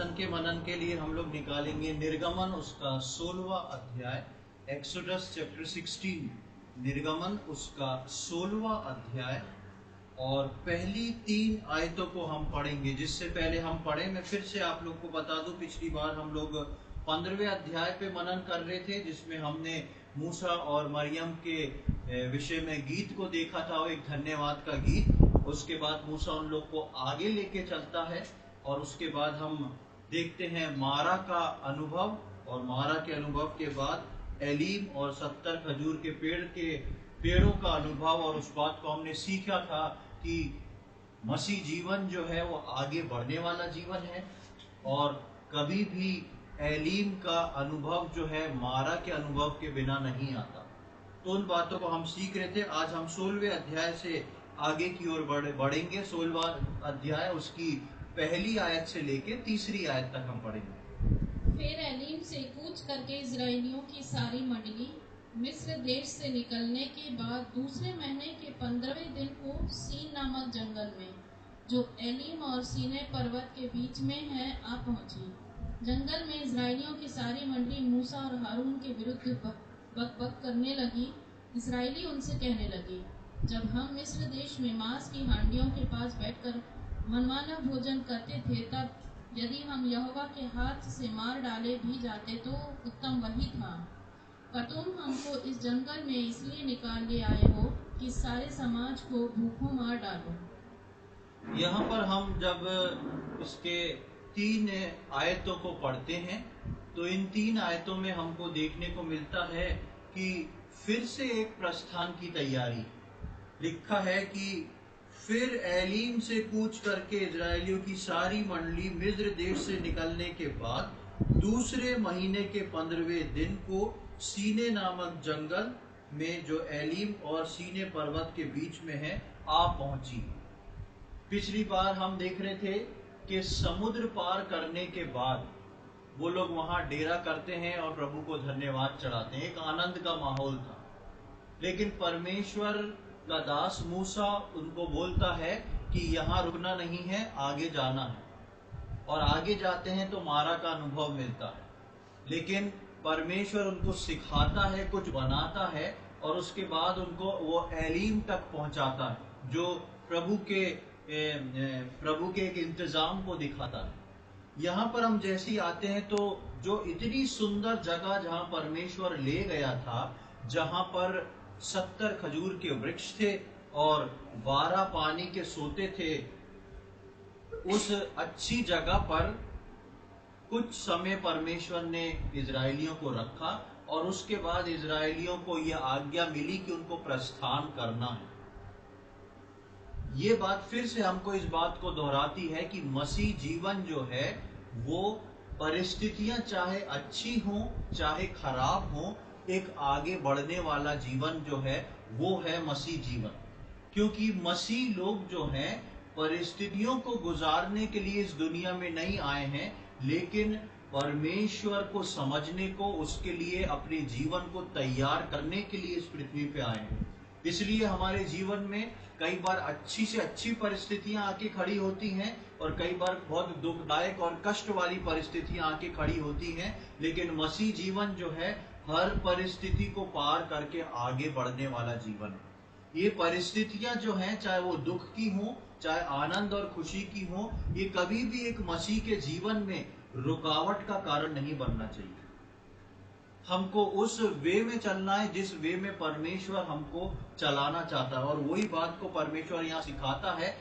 वचन के मनन के लिए हम लोग निकालेंगे निर्गमन उसका 16वां अध्याय, एक्सोडस चैप्टर 16, निर्गमन उसका 16वां अध्याय और पहली 3 आयतों को हम पढ़ेंगे। जिससे पहले हम पढ़े, मैं फिर से आप लोग को बता दूं, पिछली बार हम लोग 15वें अध्याय पे मनन कर रहे थे, जिसमें हमने मूसा और मरियम के विषय में गीत को देखा था, वो एक धन्यवाद का गीत। उसके बाद मूसा उन लोग को आगे लेके चलता है और उसके बाद हम देखते हैं मारा का अनुभव, और मारा के अनुभव के बाद एलीम और 70 खजूर के पेड़ों का अनुभव। और उस बात को हमने सीखा था कि मसीह जीवन जो है वो आगे बढ़ने वाला जीवन है और कभी भी एलीम का अनुभव जो है मारा के अनुभव के बिना नहीं आता। तो उन बातों को हम सीख रहे थे। आज हम 16वें अध्याय से आगे की ओर बढ़ेंगे। 16वां अध्याय उसकी पहली आयत से लेके 3री आयत तक हम पढ़ेंगे। फिर एलीम से कूच करके इजराइलियों की सारी मंडली मिस्र देश से निकलने के बाद दूसरे महीने के 15वें दिन को सीन नामक जंगल में, जो एलीम और सीने पर्वत के बीच में है, आ पहुंची। जंगल में इजराइलियों की सारी मंडली मूसा और हारून के विरुद्ध बकबक करने लगी। इजराइली उनसे कहने लगे, जब हम मिस्र देश में मांस की हांडियों के पास बैठकर मनमाना भोजन करते थे, तब यदि हम यहोवा के हाथ से मार डाले भी जाते तो उत्तम वही था। पर तुम हमको इस जंगल में इसलिए निकाल ले आए हो कि सारे समाज को भूखों मार डालो। यहाँ पर हम जब इसके 3 आयतों को पढ़ते हैं तो इन 3 आयतों में हमको देखने को मिलता है कि फिर से एक प्रस्थान की तैयारी। लिखा है कि फिर एलीम से कूच करके इजराइलियों की सारी मंडली मिस्र देश से निकलने के बाद दूसरे महीने के 15वें दिन को सीने नामक जंगल में, जो एलीम और सीने पर्वत के बीच में है, आ पहुंची। पिछली बार हम देख रहे थे कि समुद्र पार करने के बाद वो लोग वहां डेरा करते हैं और प्रभु को धन्यवाद चढ़ाते हैं। एक आनंद का माहौल था। लेकिन परमेश्वर का दास मूसा उनको बोलता है कि यहाँ रुकना नहीं है, आगे जाना है। और आगे जाते हैं तो मारा का अनुभव मिलता है। लेकिन परमेश्वर उनको सिखाता है, कुछ बनाता है और उसके बाद उनको वो एलीम तक पहुंचाता है, जो प्रभु के एक इंतजाम को दिखाता है। यहाँ पर हम जैसे ही आते हैं तो जो इतनी सुंदर जगह जहाँ परमेश्वर ले गया था, जहाँ पर 70 खजूर के वृक्ष थे और 12 पानी के सोते थे, उस अच्छी जगह पर कुछ समय परमेश्वर ने इजरायलियों को रखा और उसके बाद इजरायलियों को यह आज्ञा मिली कि उनको प्रस्थान करना है। ये बात फिर से हमको इस बात को दोहराती है कि मसीह जीवन जो है वो परिस्थितियां चाहे अच्छी हो चाहे खराब हो, एक आगे बढ़ने वाला जीवन जो है वो है मसीह जीवन। क्योंकि मसीह लोग जो हैं परिस्थितियों को गुजारने के लिए इस दुनिया में नहीं आए हैं, लेकिन परमेश्वर को समझने को, उसके लिए अपने जीवन को तैयार करने के लिए इस पृथ्वी पे आए हैं। इसलिए हमारे जीवन में कई बार अच्छी से अच्छी परिस्थितियां आके खड़ी होती हैं और कई बार बहुत दुखदायक और कष्ट वाली परिस्थितियां आके खड़ी होती हैं। लेकिन मसीह जीवन जो है हर परिस्थिति को पार करके आगे बढ़ने वाला जीवन है। ये परिस्थितियां जो हैं, चाहे वो दुख की हो चाहे आनंद और खुशी की हो, ये कभी भी एक मसीह के जीवन में रुकावट का कारण नहीं बनना चाहिए। हमको उस वे में चलना है जिस वे में परमेश्वर हमको चलाना चाहता है। और वही बात को परमेश्वर यहाँ सिखाता है।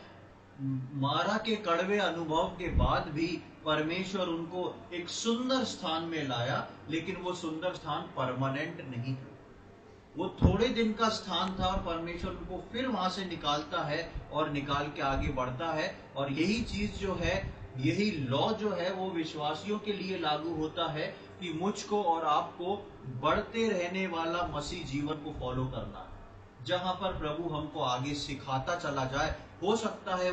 मारा के कड़वे अनुभव के बाद भी परमेश्वर उनको एक सुंदर स्थान में लाया, लेकिन वो सुंदर स्थान परमानेंट नहीं था। वो थोड़े दिन का स्थान था और परमेश्वर उनको फिर वहां से निकालता है और निकाल के आगे बढ़ता है। और यही चीज जो है, यही लॉ जो है वो विश्वासियों के लिए लागू होता है कि मुझको और आपको बढ़ते रहने वाला मसीह जीवन को फॉलो करना है, जहां पर प्रभु हमको आगे सिखाता चला जाए। हो सकता है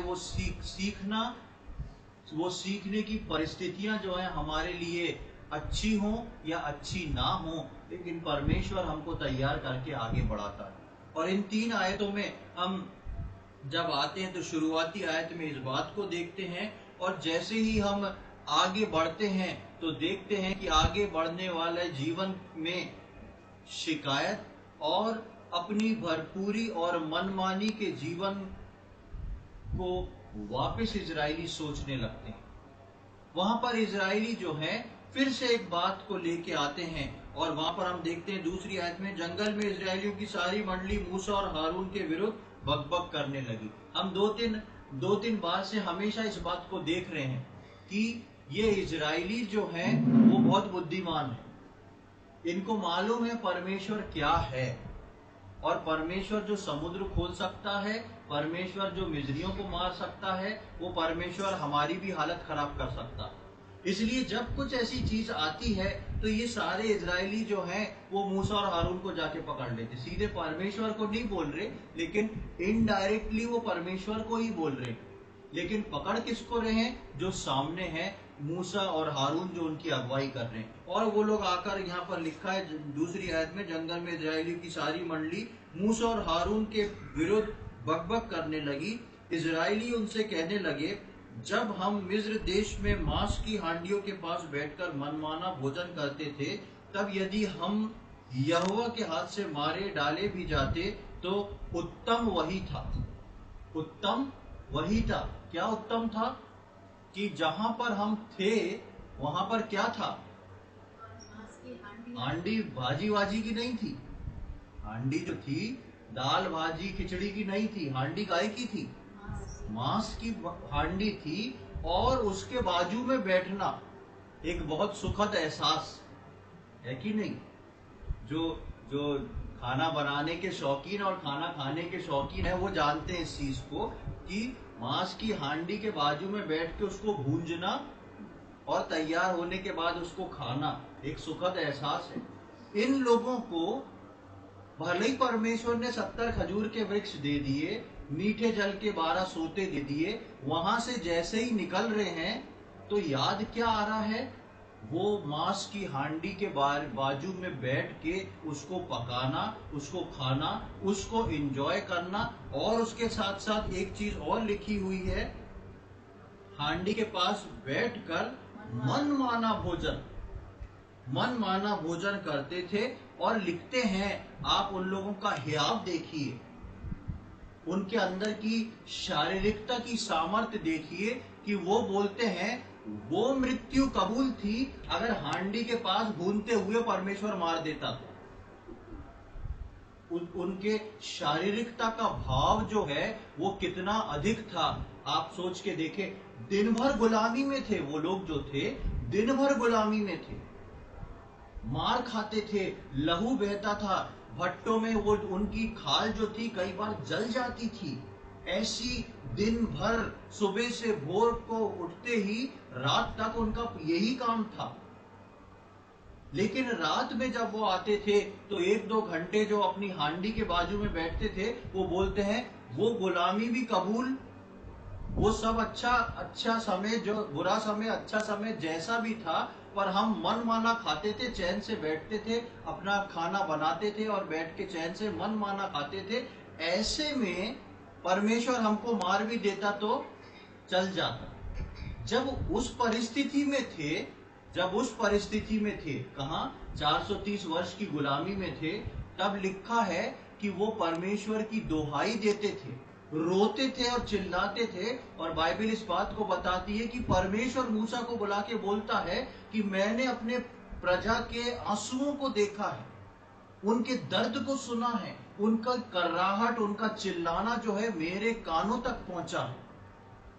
वो सीखने की परिस्थितियां जो है हमारे लिए अच्छी हो या अच्छी ना हो, लेकिन परमेश्वर हमको तैयार करके आगे बढ़ाता है। और इन 3 आयतों में हम जब आते हैं तो शुरुआती आयत में इस बात को देखते हैं, और जैसे ही हम आगे बढ़ते हैं तो देखते हैं कि आगे बढ़ने वाले जीवन में शिकायत और अपनी भरपूरी और मनमानी के जीवन को वापस इजरायली सोचने लगते हैं। वहां पर इजरायली जो है फिर से एक बात को लेके आते हैं और वहां पर हम देखते हैं दूसरी आयत में, जंगल में इजरायलियों की सारी मंडली मूसा और हारून के विरुद्ध बकबक करने लगी। हम दो तीन बार से हमेशा इस बात को देख रहे हैं कि ये इजरायली जो है वो बहुत बुद्धिमान है। इनको मालूम है परमेश्वर क्या है, और परमेश्वर जो समुद्र खोल सकता है, परमेश्वर जो मिस्रियों को मार सकता है, वो परमेश्वर हमारी भी हालत खराब कर सकता है। इसलिए जब कुछ ऐसी चीज आती है तो ये सारे इजरायली जो हैं वो मूसा और हारून को जाके पकड़ लेते। सीधे परमेश्वर को नहीं बोल रहे, लेकिन इनडायरेक्टली वो परमेश्वर को ही बोल रहे। लेकिन पकड़ किसको रहे हैं? जो सामने है मूसा और हारून, जो उनकी अगुवाई कर रहे हैं। और वो लोग आकर, यहाँ पर लिखा है दूसरी आयत में, जंगल में इजरायलियों की सारी मंडली मूसा और हारून के विरुद्ध बकबक करने लगी। इजरायली उनसे कहने लगे, जब हम मिस्र देश में मांस की हांडियों के पास बैठकर मनमाना भोजन करते थे, तब यदि हम यहोवा के हाथ से मारे डाले भी जाते तो उत्तम वही था। उत्तम वही था। क्या उत्तम था? कि जहां पर हम थे वहां पर क्या था? हांडी भाजी वाजी की नहीं थी। हांडी जो थी दाल भाजी खिचड़ी की नहीं थी। हांडी गाय की थी, मांस की हांडी थी। और उसके बाजू में बैठना एक बहुत सुखद एहसास है कि नहीं? जो खाना बनाने के शौकीन और खाना खाने के शौकीन है वो जानते हैं इस चीज को, कि मांस की हांडी के बाजू में बैठ के उसको भूंजना और तैयार होने के बाद उसको खाना एक सुखद एहसास है। इन लोगों को भले ही परमेश्वर ने 70 खजूर के वृक्ष दे दिए, मीठे जल के 12 सोते दे दिए, वहां से जैसे ही निकल रहे हैं तो याद क्या आ रहा है? वो मांस की हांडी के बाजू में बैठ के उसको पकाना, उसको खाना, उसको एंजॉय करना। और उसके साथ साथ एक चीज और लिखी हुई है, हांडी के पास बैठकर मनमाना भोजन करते थे। और लिखते हैं, आप उन लोगों का हियाव देखिए, उनके अंदर की शारीरिकता की सामर्थ्य देखिए, कि वो बोलते हैं वो मृत्यु कबूल थी अगर हांडी के पास भूनते हुए परमेश्वर मार देता था। उनके शारीरिकता का भाव जो है वो कितना अधिक था, आप सोच के देखें। दिन भर गुलामी में थे वो लोग, जो थे दिन भर गुलामी में थे, मार खाते थे, लहू बहता था भट्टों में, वो उनकी खाल जो थी कई बार जल जाती थी। ऐसी दिन भर सुबह से भोर को उठते ही रात तक उनका यही काम था। लेकिन रात में जब वो आते थे तो 1-2 घंटे जो अपनी हांडी के बाजू में बैठते थे, वो बोलते हैं वो गुलामी भी कबूल, वो सब अच्छा समय, जो बुरा समय अच्छा समय जैसा भी था, पर हम मन माना खाते थे, चैन से बैठते थे, अपना खाना बनाते थे और बैठ के चैन से मन माना खाते थे। ऐसे में परमेश्वर हमको मार भी देता तो चल जाता। जब उस परिस्थिति में थे, कहां 430 वर्ष की गुलामी में थे, तब लिखा है कि वो परमेश्वर की दोहाई देते थे, रोते थे और चिल्लाते थे। और बाइबल इस बात को बताती है कि परमेश्वर मूसा को बुला के बोलता है कि मैंने अपने प्रजा के आंसुओं को देखा है, उनके दर्द को सुना है, उनका कर्राहट, उनका चिल्लाना जो है मेरे कानों तक पहुंचा है।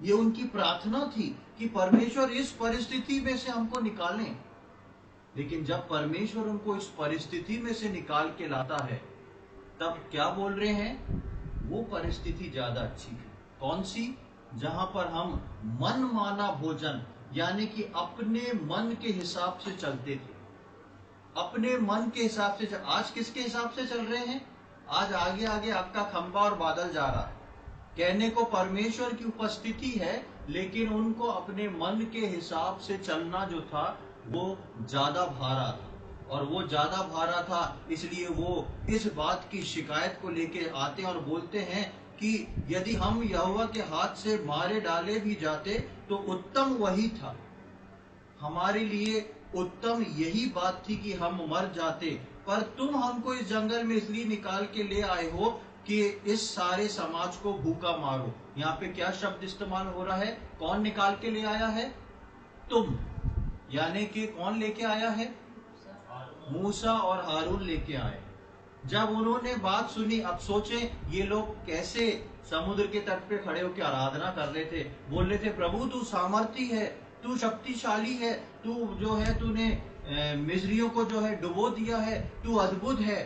ये उनकी प्रार्थना थी कि परमेश्वर इस परिस्थिति में से हमको निकालें। लेकिन जब परमेश्वर उनको इस परिस्थिति में से निकाल के लाता है, तब क्या बोल रहे हैं? वो परिस्थिति ज्यादा अच्छी है। कौन सी? जहां पर हम मन माना भोजन, यानी कि अपने मन के हिसाब से चलते थे, अपने मन के हिसाब से। आज किसके हिसाब से चल रहे हैं? आज आगे आगे आपका खंबा और बादल जा रहा है। कहने को परमेश्वर की उपस्थिति है, लेकिन उनको अपने मन के हिसाब से चलना जो था वो ज्यादा भारा था। और वो ज्यादा भारा था, इसलिए वो इस बात की शिकायत को लेके आते और बोलते हैं कि यदि हम यहोवा के हाथ से मारे डाले भी जाते तो उत्तम वही था। हमारे लिए उत्तम यही बात थी कि हम मर जाते, पर तुम हमको इस जंगल में इसलिए निकाल के ले आए हो कि इस सारे समाज को भूखा मारो। यहाँ पे क्या शब्द इस्तेमाल हो रहा है? कौन निकाल के ले आया है? तुम। यानी कि कौन लेके आया है? मूसा और हारून लेके आए। जब उन्होंने बात सुनी, अब सोचें ये लोग कैसे समुद्र के तट पे खड़े होकर आराधना कर रहे थे, बोल रहे थे प्रभु तू सामर्थी है, तू शक्तिशाली है, तू जो है तूने मिस्रियों को जो है डुबो दिया है, तू अद्भुत है।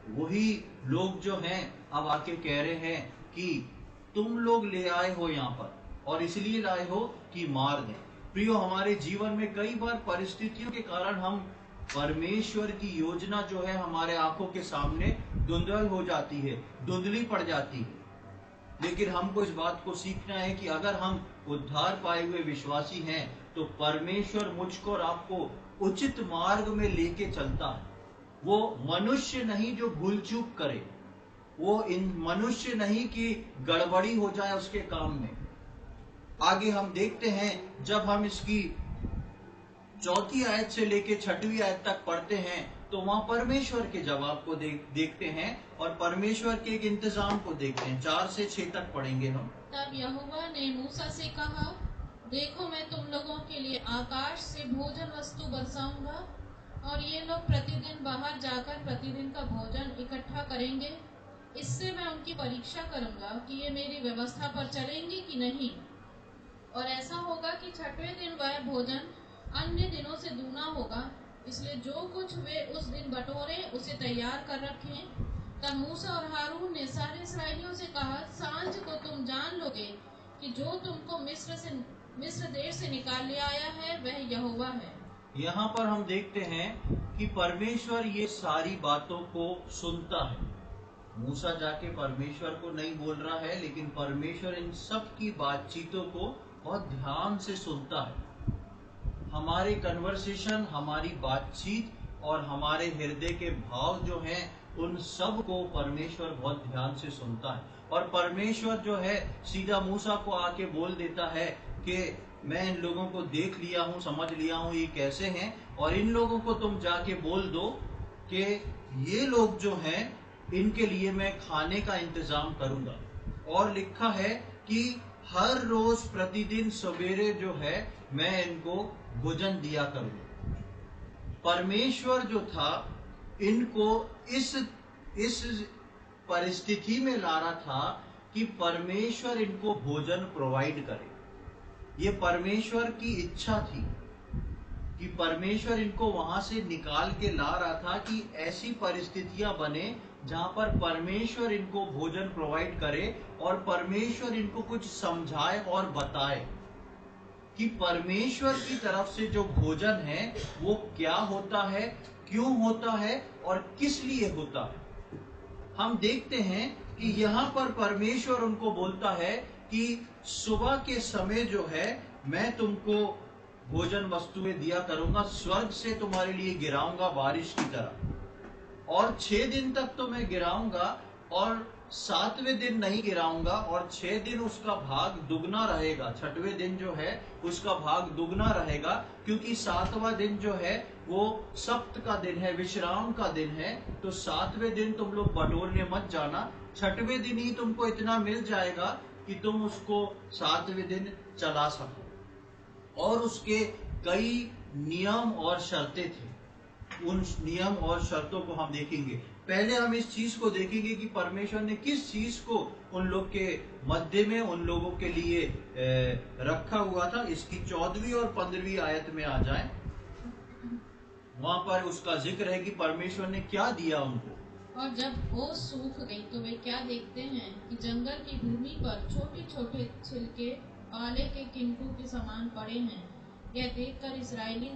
वही लोग जो हैं अब आके कह रहे हैं कि तुम लोग ले आए हो यहाँ पर और इसलिए लाए हो कि मार दें। प्रियो, हमारे जीवन में कई बार परिस्थितियों के कारण हम परमेश्वर की योजना जो है हमारे आंखों के सामने धुंधल हो जाती है, धुंधली पड़ जाती है। लेकिन हमको इस बात को सीखना है कि अगर हम उद्धार पाए हुए विश्वासी हैं तो परमेश्वर मुझको और आपको उचित मार्ग में लेके चलता है। वो मनुष्य नहीं जो भूल चूक करे, वो इन मनुष्य नहीं कि गड़बड़ी हो जाए उसके काम में। आगे हम देखते हैं, जब हम इसकी 4वीं आयत से लेके 6वीं आयत तक पढ़ते हैं तो वहां परमेश्वर के जवाब को देखते हैं और परमेश्वर के एक इंतजाम को देखते हैं। 4 से 6 तक पढ़ेंगे हम। तब यहोवा ने मूसा से कहा, देखो मैं तुम लोगों के लिए आकाश से भोजन वस्तु बरसाऊंगा और ये लोग प्रतिदिन बाहर जाकर प्रतिदिन का भोजन इकट्ठा करेंगे। इससे मैं उनकी परीक्षा करूंगा कि ये मेरी व्यवस्था पर चलेंगे कि नहीं। और ऐसा होगा कि 6वें दिन वह भोजन अन्य दिनों से दूना होगा, इसलिए जो कुछ वे उस दिन बटोरे उसे तैयार कर रखें। तब मूसा और हारून ने सारे इस्राएलियों से कहा, सांझ को तुम जान लोगे कि जो तुमको मिस्र देश से निकाल ले आया है वह यहोवा है। यहाँ पर हम देखते हैं कि परमेश्वर ये सारी बातों को सुनता है। मूसा जाके परमेश्वर को नहीं बोल रहा है, लेकिन परमेश्वर इन सब की बातचीतों को बहुत ध्यान से सुनता है। हमारे कन्वर्सेशन, हमारी बातचीत और हमारे हृदय के भाव जो हैं उन सब को परमेश्वर बहुत ध्यान से सुनता है। और परमेश्वर जो है सीधा मूसा को आके बोल देता है कि मैं इन लोगों को देख लिया हूँ, समझ लिया हूँ ये कैसे हैं, और इन लोगों को तुम जाके बोल दो कि ये लोग जो हैं इनके लिए मैं खाने का इंतजाम करूंगा। और लिखा है कि हर रोज प्रतिदिन सवेरे जो है मैं इनको भोजन दिया करूंगा। परमेश्वर जो था इनको इस परिस्थिति में ला रहा था कि परमेश्वर इनको भोजन प्रोवाइड करे। ये परमेश्वर की इच्छा थी कि परमेश्वर इनको वहां से निकाल के ला रहा था कि ऐसी परिस्थितियां बने जहां पर परमेश्वर इनको भोजन प्रोवाइड करे और परमेश्वर इनको कुछ समझाए और बताए कि परमेश्वर की तरफ से जो भोजन है वो क्या होता है, क्यों होता है और किस लिए होता है। हम देखते हैं कि यहाँ पर परमेश्वर उनको बोलता है कि सुबह के समय जो है मैं तुमको भोजन वस्तुएं दिया करूंगा, स्वर्ग से तुम्हारे लिए गिराऊंगा बारिश की तरह। और 6 दिन तक तो मैं गिराऊंगा और 7वें दिन नहीं गिराऊंगा, और 6 दिन उसका भाग दुगना रहेगा। 6वें दिन जो है उसका भाग दुगना रहेगा, क्योंकि 7वां दिन जो है वो सप्त का दिन है, विश्राम का दिन है। तो 7वें दिन तुम लोग बटोरने मत जाना, 6वें दिन ही तुमको इतना मिल जाएगा कि तुम उसको 7वें दिन चला सको। और उसके कई नियम और शर्तें थे। उन नियम और शर्तों को हम देखेंगे। पहले हम इस चीज को देखेंगे कि परमेश्वर ने किस चीज को उन लोग के मध्य में उन लोगों के लिए रखा हुआ था। इसकी 14वीं और 15वीं आयत में आ जाएं, वहां पर उसका जिक्र है कि परमेश्वर ने क्या दिया उनको। और जब ओस सूख गई तो वे क्या देखते हैं कि जंगल की भूमि पर छोटे छोटे छिलके आले के किनको के समान पड़े हैं। यह देखकर इस्राएली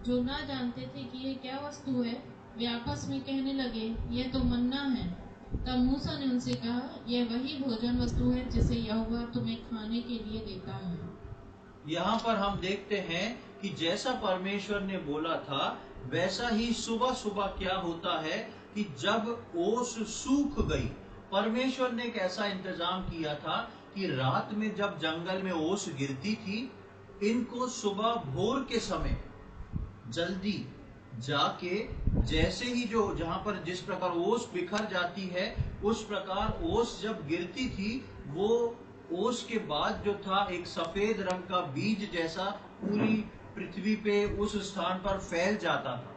जो ना जानते थे कि ये क्या वस्तु है, वे आपस में कहने लगे, यह तो मन्ना है। तब मूसा ने उनसे कहा, यह वही भोजन वस्तु है जिसे यहोवा तुम्हें खाने के लिए देता है। यहाँ पर हम देखते हैं कि जैसा परमेश्वर ने बोला था वैसा ही सुबह सुबह क्या होता है कि जब ओस सूख गई, परमेश्वर ने एक ऐसा इंतजाम किया था कि रात में जब जंगल में ओस गिरती थी इनको सुबह भोर के समय जल्दी जाके, जैसे ही जो जहां पर जिस प्रकार ओस बिखर जाती है, उस प्रकार ओस जब गिरती थी, वो ओस के बाद जो था एक सफेद रंग का बीज जैसा पूरी पृथ्वी पे उस स्थान पर फैल जाता था।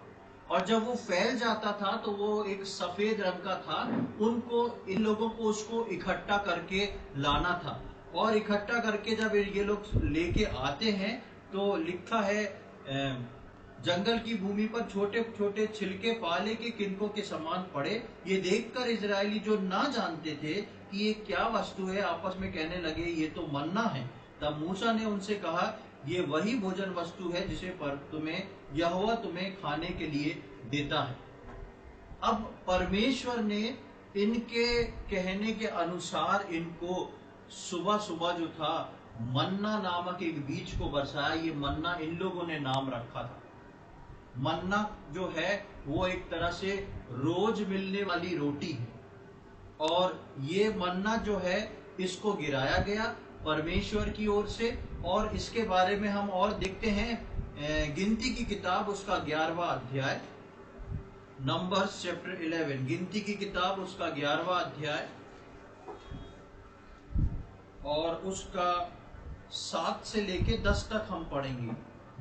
और जब वो फैल जाता था तो वो एक सफेद रंग का था। उनको, इन लोगों को उसको इकट्ठा करके लाना था, और इकट्ठा करके जब ये लोग लेके आते हैं तो लिखा है जंगल की भूमि पर छोटे छोटे छिलके पाले के किनकों के समान पड़े। ये देखकर इजरायली जो ना जानते थे कि ये क्या वस्तु है, आपस में कहने लगे ये तो मन्ना है। तब मूसा ने उनसे कहा, ये वही भोजन वस्तु है जिसे पर तुम्हें यहोवा तुम्हें खाने के लिए देता है। अब परमेश्वर ने इनके कहने के अनुसार इनको सुबह सुबह जो था मन्ना नामक एक बीज को बरसाया। ये मन्ना इन लोगों ने नाम रखा था। मन्ना जो है वो एक तरह से रोज मिलने वाली रोटी है, और ये मन्ना जो है इसको गिराया गया परमेश्वर की ओर से। और इसके बारे में हम और देखते हैं गिनती की किताब उसका 11वां अध्याय, नंबर्स चैप्टर 11, गिनती की किताब उसका 11वां अध्याय और उसका 7 से लेके 10 तक हम पढ़ेंगे।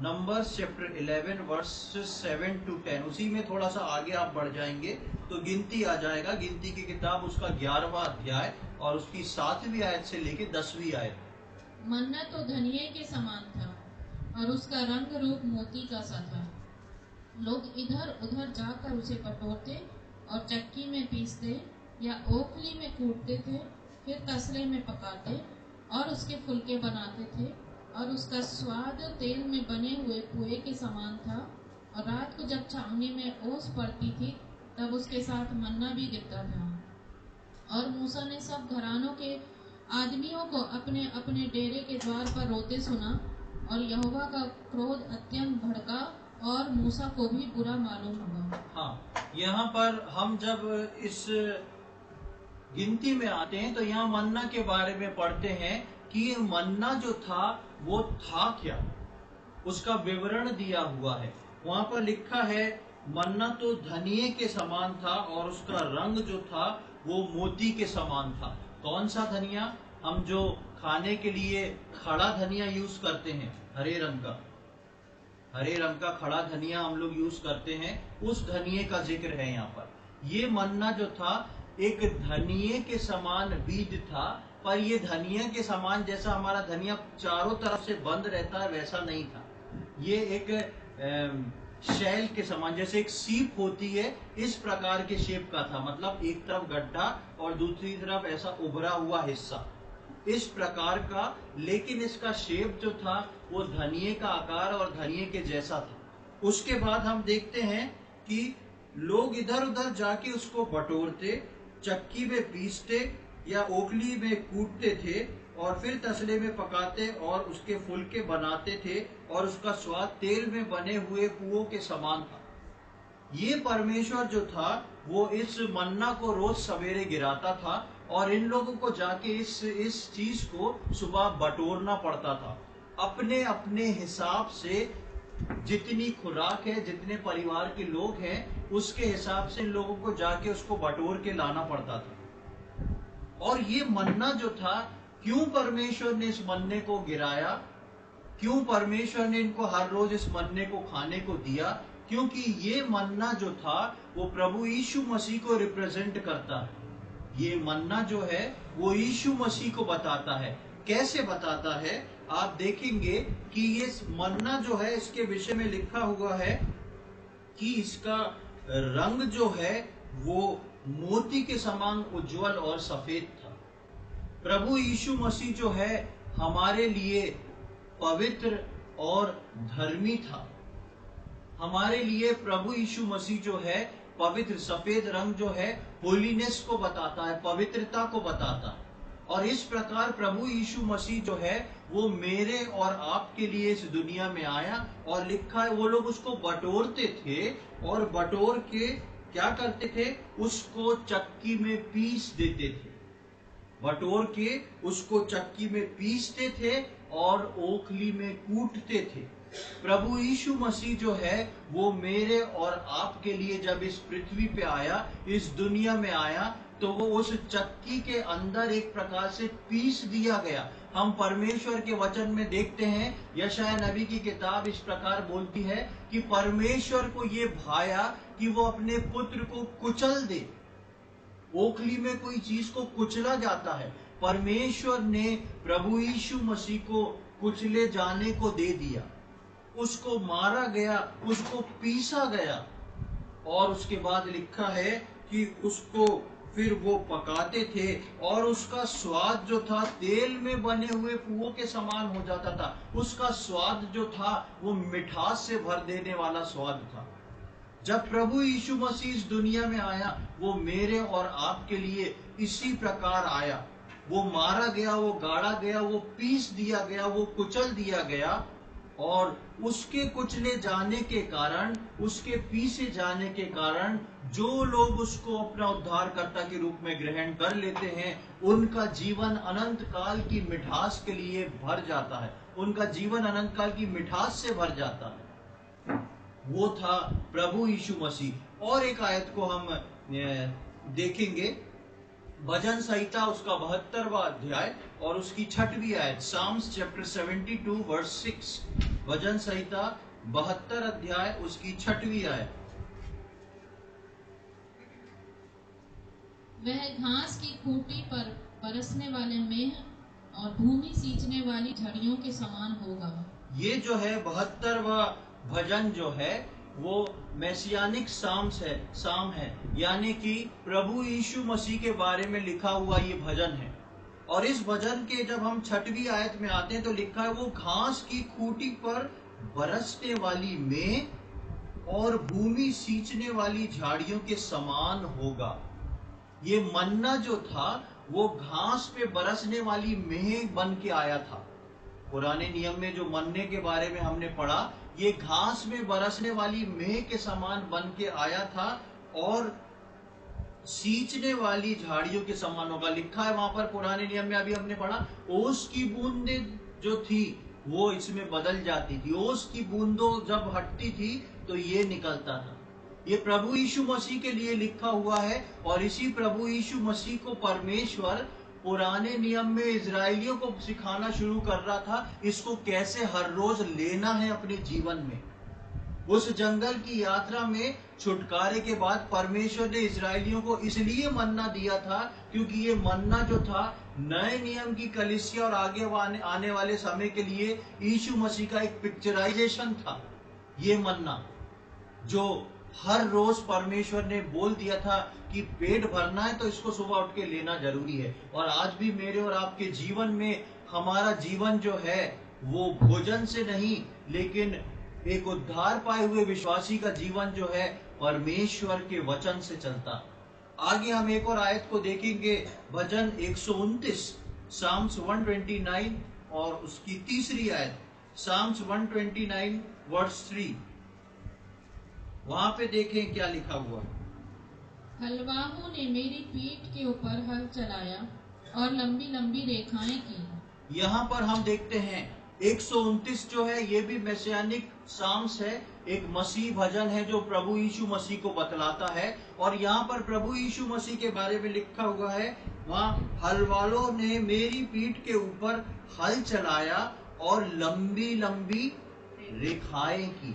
Numbers chapter 11 versus 7 to 10। उसी में थोड़ा सा आगे आप बढ़ जाएंगे तो गिनती आ जाएगा। गिनती की किताब उसका 11वां अध्याय और उसकी 7वीं आयत से लेके 10वीं आयत। मन्ना तो धनिये के समान था और उसका रंग रूप मोती का सा था। लोग इधर उधर जाकर उसे बटोरते और चक्की में पीसते या ओखली में कूटते थे, फिर तसले में पकाते और उसके फुलके बनाते थे। और उसका स्वाद तेल में बने हुए पुए के समान था। और रात को जब छावनी में ओस पड़ती थी तब उसके साथ मन्ना भी गिरता था। और मूसा ने सब घरानों के आदमियों को अपने अपने डेरे के द्वार पर रोते सुना, और यहोवा का क्रोध अत्यंत भड़का और मूसा को भी बुरा मालूम हुआ। हाँ, यहाँ पर हम जब इस गिनती में आते हैं तो यहाँ मन्ना के बारे में पढ़ते हैं कि मन्ना जो था वो था क्या, उसका विवरण दिया हुआ है। वहां पर लिखा है मन्ना तो धनिये के समान था और उसका रंग जो था वो मोती के समान था। कौन सा धनिया? हम जो खाने के लिए खड़ा धनिया यूज करते हैं, हरे रंग का खड़ा धनिया हम लोग यूज करते हैं, उस धनिये का जिक्र है यहाँ पर। ये मन्ना जो था एक धनिये के समान बीज था, पर ये धनिया के समान जैसा हमारा धनिया चारों तरफ से बंद रहता है वैसा नहीं था। ये एक शैल के समान, जैसे एक सीप होती है, इस प्रकार के शेप का था। मतलब एक तरफ गड्ढा और दूसरी तरफ ऐसा उभरा हुआ हिस्सा, इस प्रकार का। लेकिन इसका शेप जो था वो धनिये का आकार और धनिये के जैसा था। उसके बाद हम देखते हैं कि लोग इधर उधर जाके उसको बटोरते, चक्की में पीसते या ओखली में कूटते थे और फिर तसले में पकाते और उसके फुलके बनाते थे, और उसका स्वाद तेल में बने हुए पुओं के समान था। ये परमेश्वर जो था वो इस मन्ना को रोज सवेरे गिराता था, और इन लोगों को जाके इस चीज को सुबह बटोरना पड़ता था। अपने अपने हिसाब से जितनी खुराक है, जितने परिवार के लोग हैं, उसके हिसाब से इन लोगों को जाके उसको बटोर के लाना पड़ता था। और ये मन्ना जो था, क्यों परमेश्वर ने इस मन्ने को गिराया, क्यों परमेश्वर ने इनको हर रोज इस मन्ने को खाने को दिया? क्योंकि ये मन्ना जो था वो प्रभु यीशु मसीह को रिप्रेजेंट करता है। ये मन्ना जो है वो यीशु मसीह को बताता है। कैसे बताता है? आप देखेंगे कि ये मन्ना जो है, इसके विषय में लिखा हुआ है कि इसका रंग जो है वो मोती के समान उज्जवल और सफेद था। प्रभु यीशु मसीह जो है हमारे लिए पवित्र और धर्मी था। हमारे लिए प्रभु यीशु मसीह जो है पवित्र, सफेद रंग जो है होलीनेस को बताता है, पवित्रता को बताता है। और इस प्रकार प्रभु यीशु मसीह जो है वो मेरे और आपके लिए इस दुनिया में आया, और लिखा है वो लोग उसको बटोरते थे, और बटोर के क्या करते थे? उसको चक्की में पीस देते थे। बटोर के उसको चक्की में पीसते थे और ओखली में कूटते थे। प्रभु यीशु मसीह जो है वो मेरे और आपके लिए जब इस पृथ्वी पे आया, इस दुनिया में आया, तो वो उस चक्की के अंदर एक प्रकार से पीस दिया गया। हम परमेश्वर के वचन में देखते हैं, यशायाह नबी की किताब इस प्रकार बोलती है कि परमेश्वर को ये भाया कि वो अपने पुत्र को कुचल दे। ओखली में कोई चीज को कुचला जाता है, परमेश्वर ने प्रभु यीशु मसीह को कुचले जाने को दे दिया, उसको मारा गया, उसको पीसा गया। और उसके बाद लिखा है कि उसको फिर वो पकाते थे और उसका स्वाद जो था तेल में बने हुए पुओं के समान हो जाता था। उसका स्वाद जो था वो मिठास से भर देने वाला स्वाद था। जब प्रभु यीशु मसीह इस दुनिया में आया, वो मेरे और आपके लिए इसी प्रकार आया। वो मारा गया, वो गाड़ा गया, वो पीस दिया गया, वो कुचल दिया गया। और उसके कुचले जाने के कारण, उसके पीसे जाने के कारण जो लोग उसको अपना उद्धारकर्ता के रूप में ग्रहण कर लेते हैं, उनका जीवन अनंत काल की मिठास के लिए भर जाता है। उनका जीवन अनंत काल की मिठास से भर जाता है। वो था प्रभु यीशु मसीह। और एक आयत को हम देखेंगे, भजन संहिता उसका 72वां अध्याय और उसकी 6वीं आयत, साम्स चैप्टर 72 वर्स 6। भजन संहिता 72 अध्याय उसकी 6वीं आयत। वह घास की खूंटी पर बरसने वाले मेह और भूमि सींचने वाली झड़ियों के समान होगा। ये जो है 72वां भजन जो है वो मैसियानिक साम है, यानी कि प्रभु यीशु मसीह के बारे में लिखा हुआ ये भजन है। और इस भजन के जब हम 6वीं आयत में आते हैं तो लिखा है, वो घास की खूंटी पर बरसने वाली मेंह और भूमि सींचने वाली झाड़ियों के समान होगा। ये मन्ना जो था वो घास पे बरसने वाली मेंह बन के आया था। पुराने नियम में जो मन्ने के बारे में हमने पढ़ा, ये घास में बरसने वाली मेंह के समान बन के आया था और सींचने वाली झाड़ियों के समान होगा। लिखा है वहां पर पुराने नियम में, अभी हमने पढ़ा, ओस की बूंदे जो थी वो इसमें बदल जाती थी। ओस की बूंदों जब हटती थी तो ये निकलता था। ये प्रभु यीशु मसीह के लिए लिखा हुआ है। और इसी प्रभु यीशु मसीह को परमेश्वर पुराने नियम में इजरायलियों को सिखाना शुरू कर रहा था, इसको कैसे हर रोज लेना है अपने जीवन में। उस जंगल की यात्रा में छुटकारे के बाद परमेश्वर ने इजरायलियों को इसलिए मन्ना दिया था क्योंकि ये मन्ना जो था नए नियम की कलीसिया और आगे आने वाले समय के लिए यीशु मसीह का एक पिक्चराइजेशन था। ये मन्ना जो हर रोज परमेश्वर ने बोल दिया था कि पेट भरना है तो इसको सुबह उठ के लेना जरूरी है। और आज भी मेरे और आपके जीवन में हमारा जीवन जो है वो भोजन से नहीं, लेकिन एक उद्धार पाए हुए विश्वासी का जीवन जो है परमेश्वर के वचन से चलता। आगे हम एक और आयत को देखेंगे, भजन 129 साम्स 129 और उसकी 3री आयत, साम्स 129 वर्स 3। वहां पे देखें क्या लिखा हुआ। हलवाहों ने मेरी पीठ के ऊपर हल चलाया और लंबी लंबी रेखाएं की। यहाँ पर हम देखते हैं 129 जो है ये भी मैसियानिक साम्स है, एक मसीह भजन है जो प्रभु यीशु मसीह को बतलाता है। और यहाँ पर प्रभु यीशु मसीह के बारे में लिखा हुआ है, वहाँ हलवालों ने मेरी पीठ के ऊपर हल चलाया और लंबी लंबी रेखाएं की।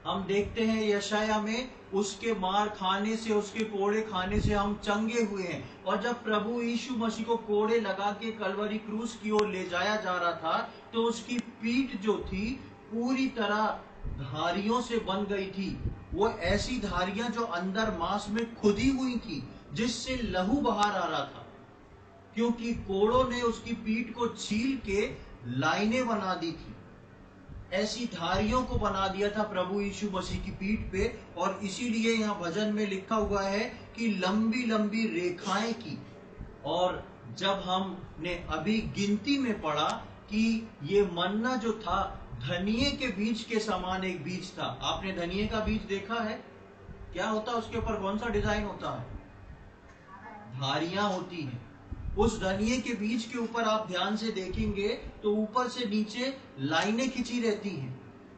हम देखते हैं यशाया में, उसके मार खाने से, उसके कोड़े खाने से हम चंगे हुए हैं। और जब प्रभु यीशु मसीह को कोड़े लगा के कलवरी क्रूस की ओर ले जाया जा रहा था तो उसकी पीठ जो थी पूरी तरह धारियों से बन गई थी। वो ऐसी धारियां जो अंदर मांस में खुदी हुई थी, जिससे लहू बाहर आ रहा था, क्योंकि कोड़ों ने उसकी पीठ को छील के लाइनें बना दी थी। ऐसी धारियों को बना दिया था प्रभु यीशु मसीह की पीठ पे। और इसीलिए यहाँ भजन में लिखा हुआ है कि लंबी लंबी रेखाएं की। और जब हमने अभी गिनती में पढ़ा कि ये मन्ना जो था धनिये के बीज के समान एक बीज था। आपने धनिये का बीज देखा है? क्या होता है उसके ऊपर, कौन सा डिजाइन होता है? धारियां होती हैं। उस धनिये के बीज के ऊपर आप ध्यान से देखेंगे तो ऊपर से नीचे लाइनें खिंची रहती हैं।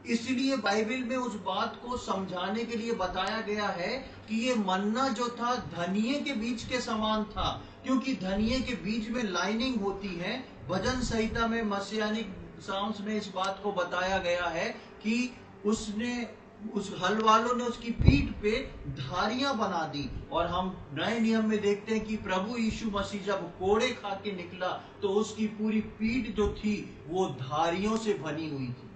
इसलिए बाइबल में उस बात को समझाने के लिए बताया गया है कि ये मन्ना जो था धनिये के बीज के समान था, क्योंकि धनिये के बीज में लाइनिंग होती है। भजन संहिता में मसीहानिक साउंड्स में इस बात को बताया गया है कि उस हल वालों ने उसकी पीठ पे धारियां बना दी। और हम नए नियम में देखते हैं कि प्रभु यीशु मसीह जब कोड़े खा के निकला तो उसकी पूरी पीठ जो थी वो धारियों से बनी हुई थी।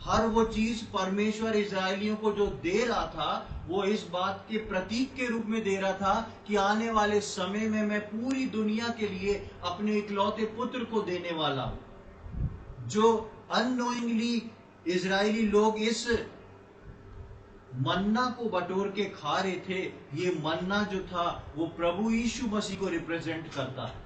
हर वो चीज परमेश्वर इजरायलियों को जो दे रहा था वो इस बात के प्रतीक के रूप में दे रहा था कि आने वाले समय में मैं पूरी दुनिया के लिए अपने इकलौते पुत्र को देने वाला हूं। जो अननोइंगली इजरायली लोग इस मन्ना को बटोर के खा रहे थे, ये मन्ना जो था वो प्रभु यीशु मसीह को रिप्रेजेंट करता है।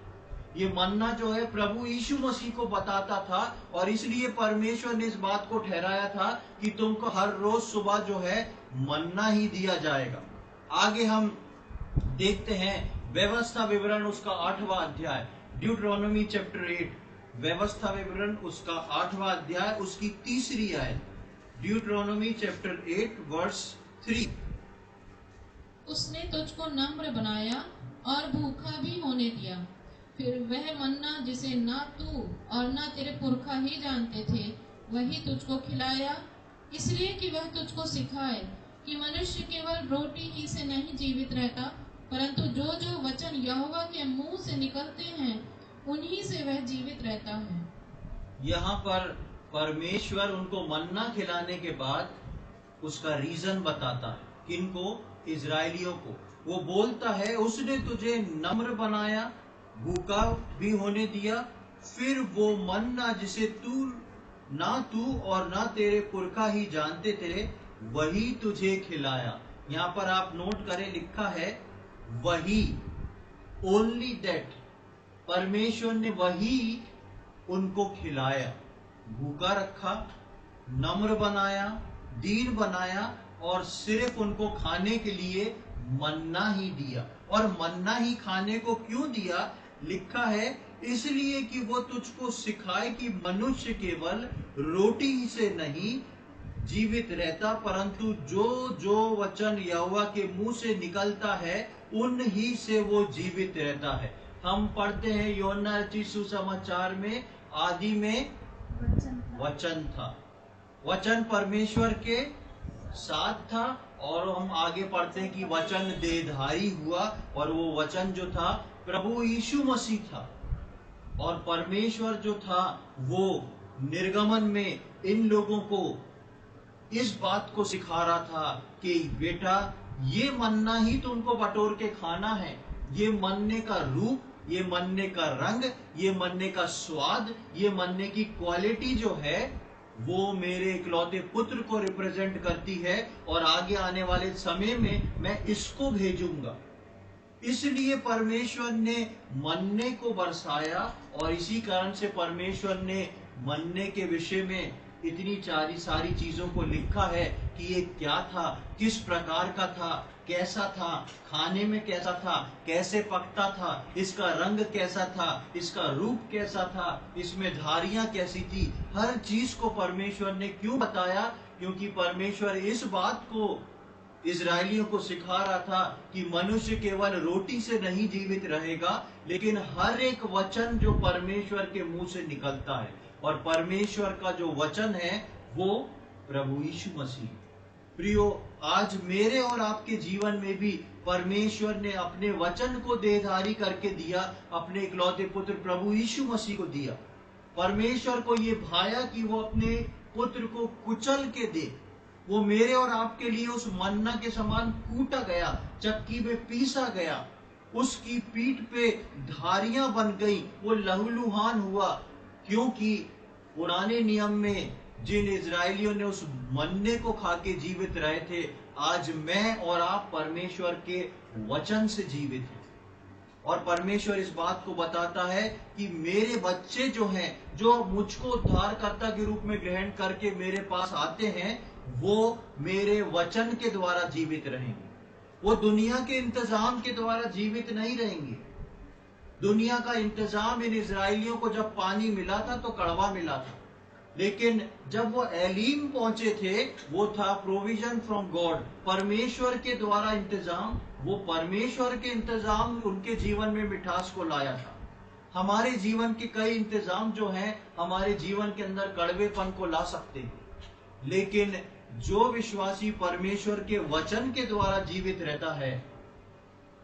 ये मन्ना जो है प्रभु यीशु मसीह को बताता था, और इसलिए परमेश्वर ने इस बात को ठहराया था कि तुमको हर रोज सुबह जो है मन्ना ही दिया जाएगा। आगे हम देखते हैं व्यवस्था विवरण उसका 8वां अध्याय, ड्यूटरोनोमी चैप्टर 8, व्यवस्था विवरण उसका 8वां अध्याय उसकी 3री आयत, ड्यूटरोनोमी चैप्टर 8 वर्स 3। उसने तुझको नम्र बनाया और भूखा भी होने दिया, फिर वह मन्ना जिसे ना तू और ना तेरे पुरखा ही जानते थे वही तुझको खिलाया, इसलिए कि वह तुझको सिखाए कि मनुष्य केवल रोटी ही से नहीं जीवित रहता, परंतु जो जो वचन यहोवा के मुंह से निकलते हैं उन्हीं से वह जीवित रहता है। यहाँ पर परमेश्वर उनको मन्ना खिलाने के बाद उसका रीजन बताता है, किनको? इजरायलियों को। वो बोलता है उसने तुझे नम्र बनाया, भूखा भी होने दिया, फिर वो मन्ना जिसे तू और ना तेरे पुरखा ही जानते थे वही तुझे खिलाया। यहाँ पर आप नोट करें, लिखा है वही, ओनली दैट। परमेश्वर ने वही उनको खिलाया, भूखा रखा, नम्र बनाया, दीन बनाया, और सिर्फ उनको खाने के लिए मन्ना ही दिया। और मन्ना ही खाने को क्यों दिया? लिखा है इसलिए कि वो तुझको सिखाए कि मनुष्य केवल रोटी ही से नहीं जीवित रहता, परंतु जो जो वचन यहोवा के मुंह से निकलता है उन ही से वो जीवित रहता है। हम पढ़ते हैं यूहन्ना रचित सुसमाचार में, आदि में वचन था, वचन परमेश्वर के साथ था। और हम आगे पढ़ते हैं कि वचन देहधारी हुआ, और वो वचन जो था प्रभु यीशु मसीह था। और परमेश्वर जो था वो निर्गमन में इन लोगों को इस बात को सिखा रहा था कि बेटा ये मन्ना ही तुमको बटोर के खाना है। ये मन्ने का रूप, ये मन्ने का रंग, ये मन्ने का स्वाद, ये मन्ने की क्वालिटी जो है वो मेरे इकलौते पुत्र को रिप्रेजेंट करती है, और आगे आने वाले समय में मैं इसको भेजूंगा। इसलिए परमेश्वर ने मन्ने को बरसाया, और इसी कारण से परमेश्वर ने मन्ने के विषय में इतनी सारी चीजों को लिखा है कि ये क्या था, किस प्रकार का था, कैसा था, खाने में कैसा था, कैसे पकता था, इसका रंग कैसा था, इसका रूप कैसा था, इसमें धारियां कैसी थी। हर चीज को परमेश्वर ने क्यों बताया? क्योंकि परमेश्वर इस बात को इजरायलियों को सिखा रहा था कि मनुष्य केवल रोटी से नहीं जीवित रहेगा, लेकिन हर एक वचन जो परमेश्वर के मुंह से निकलता है। और परमेश्वर का जो वचन है वो प्रभु यीशु मसीह। प्रियो, आज मेरे और आपके जीवन में भी परमेश्वर ने अपने वचन को देहधारी करके दिया, अपने इकलौते पुत्र प्रभु यीशु मसीह को दिया। परमेश्वर को ये भाया कि वो अपने पुत्र को कुचल के दे। वो मेरे और आपके लिए उस मन्ना के समान कूटा गया, चक्की में पीसा गया, उसकी पीठ पे धारियां बन गई, वो लहूलुहान हुआ। क्योंकि पुराने नियम में जिन इजरायलियों ने उस मन्ने को खा के जीवित रहे थे, आज मैं और आप परमेश्वर के वचन से जीवित हैं। और परमेश्वर इस बात को बताता है कि मेरे बच्चे जो हैं, जो मुझको उद्धारकर्ता के रूप में ग्रहण करके मेरे पास आते हैं, वो मेरे वचन के द्वारा जीवित रहेंगे। वो दुनिया के इंतजाम के द्वारा जीवित नहीं रहेंगे। दुनिया का इंतजाम इन इजराइलियों को जब पानी मिला था तो कड़वा मिला था, लेकिन जब वो एलीम पहुंचे थे वो था प्रोविजन फ्रॉम गॉड, परमेश्वर के द्वारा इंतजाम। वो परमेश्वर के इंतजाम उनके जीवन में मिठास को लाया था। हमारे जीवन के कई इंतजाम जो हैं हमारे जीवन के अंदर कड़वेपन को ला सकते हैं, लेकिन जो विश्वासी परमेश्वर के वचन के द्वारा जीवित रहता है,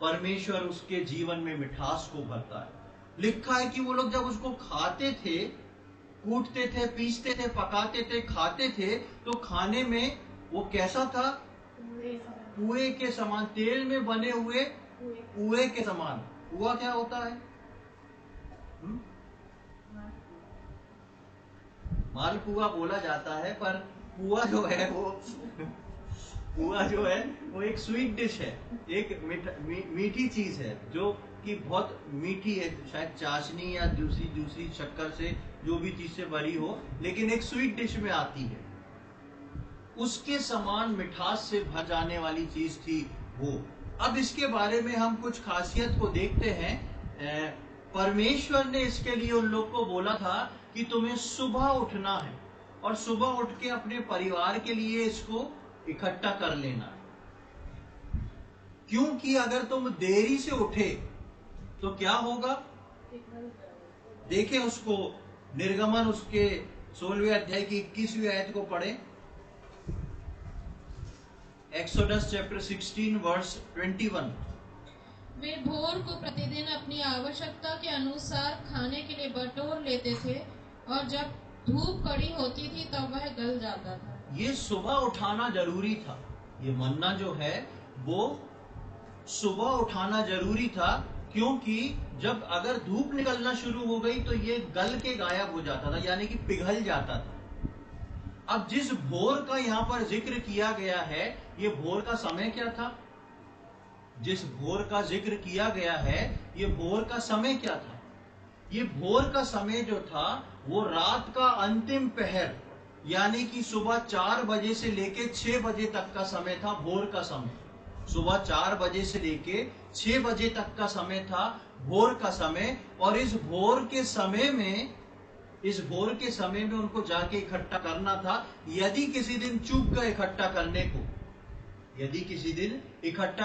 परमेश्वर उसके जीवन में मिठास को भरता है। लिखा है कि वो लोग जब उसको खाते थे, कूटते थे, पीसते थे, पकाते थे, खाते थे, तो खाने में वो कैसा था? पुए के समान, तेल में बने हुए पुए के समान। पुआ क्या होता है? मालपुआ बोला जाता है, पर पुआ जो है वो पुआ जो है वो एक स्वीट डिश है, एक मीठी चीज है जो कि बहुत मीठी है, शायद चाशनी या दूसरी शक्कर से, जो भी चीज से भरी हो, लेकिन एक स्वीट डिश में आती है। उसके समान मिठास से भर जाने वाली चीज थी वो। अब इसके बारे में हम कुछ खासियत को देखते हैं। परमेश्वर ने इसके लिए उन लोग को बोला था कि तुम्हें सुबह उठना है और सुबह उठ के अपने परिवार के लिए इसको इकट्ठा कर लेना है, क्योंकि अगर तुम देरी से उठे तो क्या होगा? देखें उसको, निर्गमन उसके 16वें अध्याय की 21वीं आयत को पढ़ें। Exodus chapter 16 verse 21। वे भोर को प्रतिदिन अपनी आवश्यकता के अनुसार खाने के लिए बटोर लेते थे, और जब धूप कड़ी होती थी तब वह गल जाता था। ये सुबह उठाना जरूरी था। ये मन्ना जो है वो सुबह उठाना जरूरी था, क्योंकि जब अगर धूप निकलना शुरू हो गई तो ये गल के गायब हो जाता था, यानी कि पिघल जाता था। अब जिस भोर का यहाँ पर जिक्र किया गया है, ये भोर का समय क्या था? जिस भोर का जिक्र किया गया है, ये भोर का समय क्या था? ये भोर का समय जो था वो रात का अंतिम पहर, यानी कि सुबह 4 बजे से लेके 6 बजे तक का समय था। भोर का समय सुबह 4 बजे से लेके 6 बजे तक का समय था, भोर का समय। और इस भोर के समय में उनको जाके इकट्ठा करना था। यदि किसी दिन चूक गए इकट्ठा